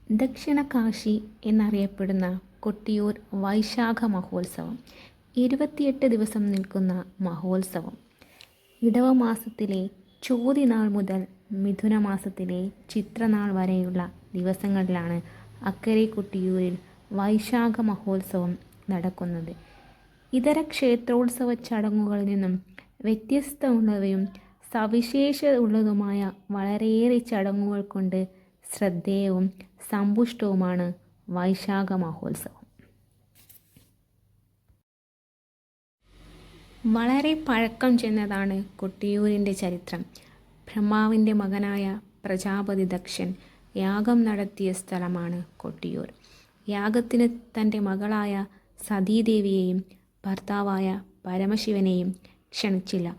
ദക്ഷിണകാശി എന്നറിയപ്പെടുന്ന കൊട്ടിയൂർ വൈശാഖ മഹോത്സവം 28 ദിവസം നിൽക്കുന്ന മഹോത്സവം ഇടവമാസത്തിലെ ചോതിനാൾ മുതൽ മിഥുനമാസത്തിലെ ചിത്രനാൾ വരെയുള്ള ദിവസങ്ങളിലാണ് അക്കരെ കൊട്ടിയൂരിൽ വൈശാഖ മഹോത്സവം നടക്കുന്നത്. ഇതര ക്ഷേത്രോത്സവ ചടങ്ങുകളിൽ നിന്നും വ്യത്യസ്തമുള്ളവയും സവിശേഷത ഉള്ളതുമായ വളരെയേറെ ചടങ്ങുകൾ കൊണ്ട് ശ്രദ്ധേയവും സമ്പുഷ്ടവുമാണ് വൈശാഖ മഹോത്സവം. വളരെ പഴക്കം ചെന്നതാണ് കൊട്ടിയൂരിൻ്റെ ചരിത്രം. ബ്രഹ്മാവിൻ്റെ മകനായ പ്രജാപതി ദക്ഷൻ യാഗം നടത്തിയ സ്ഥലമാണ് കൊട്ടിയൂർ. യാഗത്തിന് തൻ്റെ മകളായ സതീദേവിയെയും ഭർത്താവായ പരമശിവനെയും ക്ഷണിച്ചില്ല.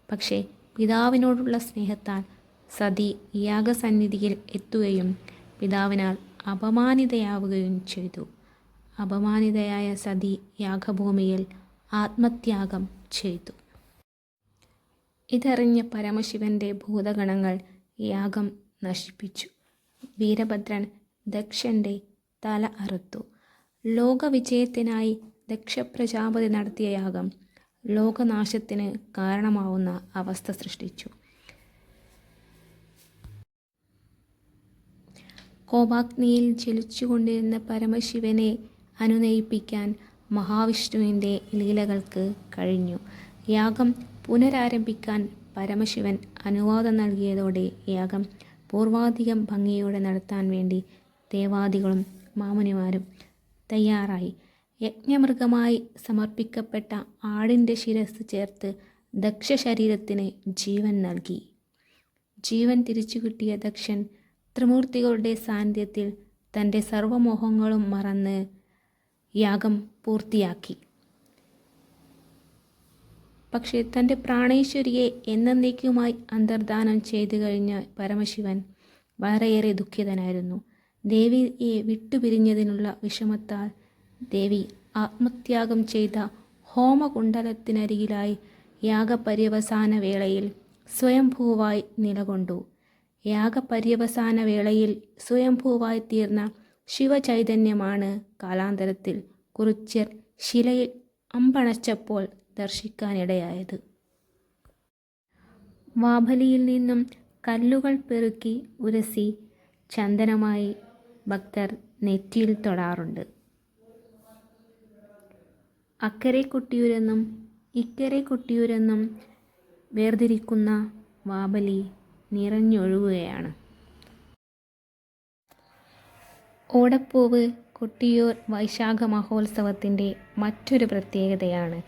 പക്ഷേ പിതാവിനോടുള്ള സ്നേഹത്താൽ സതി യാഗസന്നിധിയിൽ എത്തുകയും പിതാവിനാൽ അപമാനിതയാവുകയും ചെയ്തു. അപമാനിതയായ സതി യാഗഭൂമിയിൽ ആത്മത്യാഗം ചെയ്തു. ഇതറിഞ്ഞ പരമശിവന്റെ ഭൂതഗണങ്ങൾ യാഗം നശിപ്പിച്ചു. വീരഭദ്രൻ ദക്ഷന്റെ തല അറുത്തു. ലോകവിജയത്തിനായി ദക്ഷപ്രജാപതി നടത്തിയ യാഗം ലോകനാശത്തിന് കാരണമാവുന്ന അവസ്ഥ സൃഷ്ടിച്ചു. കോപാഗ്നിയിൽ ജ്വലിച്ചുകൊണ്ടിരുന്ന പരമശിവനെ അനുനയിപ്പിക്കാൻ മഹാവിഷ്ണുവിൻ്റെ ലീലകൾക്ക് കഴിഞ്ഞു. യാഗം പുനരാരംഭിക്കാൻ പരമശിവൻ അനുവാദം നൽകിയതോടെ യാഗം പൂർവാധികം ഭംഗിയോടെ നടത്താൻ വേണ്ടി ദേവാദികളും മാമുനിമാരും തയ്യാറായി. യജ്ഞമൃഗമായി സമർപ്പിക്കപ്പെട്ട ആടിൻ്റെ ശിരസ് ചേർത്ത് ദക്ഷ ശരീരത്തിന് ജീവൻ നൽകി. ജീവൻ തിരിച്ചു കിട്ടിയ ദക്ഷൻ ത്രിമൂർത്തികളുടെ സാന്നിധ്യത്തിൽ തൻ്റെ സർവമോഹങ്ങളും മറന്ന് യാഗം പൂർത്തിയാക്കി. പക്ഷേ തൻ്റെ പ്രാണേശ്വരിയെ എന്നേക്കുമായി അന്തർധാനം ചെയ്തു കഴിഞ്ഞ പരമശിവൻ വളരെയേറെ ദുഃഖിതനായിരുന്നു. ദേവിയെ വിട്ടുപിരിഞ്ഞതിനുള്ള വിഷമത്താൽ ദേവി ആത്മത്യാഗം ചെയ്ത ഹോമകുണ്ഡലത്തിനരികിലായി യാഗപര്യവസാന വേളയിൽ സ്വയംഭൂവായി നിലകൊണ്ടു. യാഗപര്യവസാന വേളയിൽ സ്വയംഭൂവായി തീർന്ന ശിവചൈതന്യമാണ് കാലാന്തരത്തിൽ കുറിച്യർ ശിലയിൽ അമ്പണച്ചപ്പോൾ ദർശിക്കാനിടയായത്. വാഭലിയിൽ നിന്നും കല്ലുകൾ പെറുക്കി ഉരസി ചന്ദനമായി ഭക്തർ നെറ്റിയിൽ തൊടാറുണ്ട്. അക്കരെ കൊട്ടിയൂരെന്നും ഇക്കരെ കൊട്ടിയൂരെന്നും വേർതിരിക്കുന്ന വാഭലി നിറഞ്ഞൊഴുകുകയാണ്. ഓടപ്പൂവ് കൊട്ടിയൂർ വൈശാഖ മഹോത്സവത്തിൻ്റെ മറ്റൊരു പ്രത്യേകതയാണ്.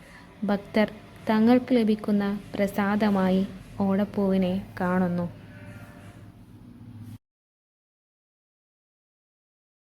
ഭക്തർ തങ്ങൾക്ക് ലഭിക്കുന്ന പ്രസാദമായി ഓടപ്പൂവിനെ കാണുന്നു.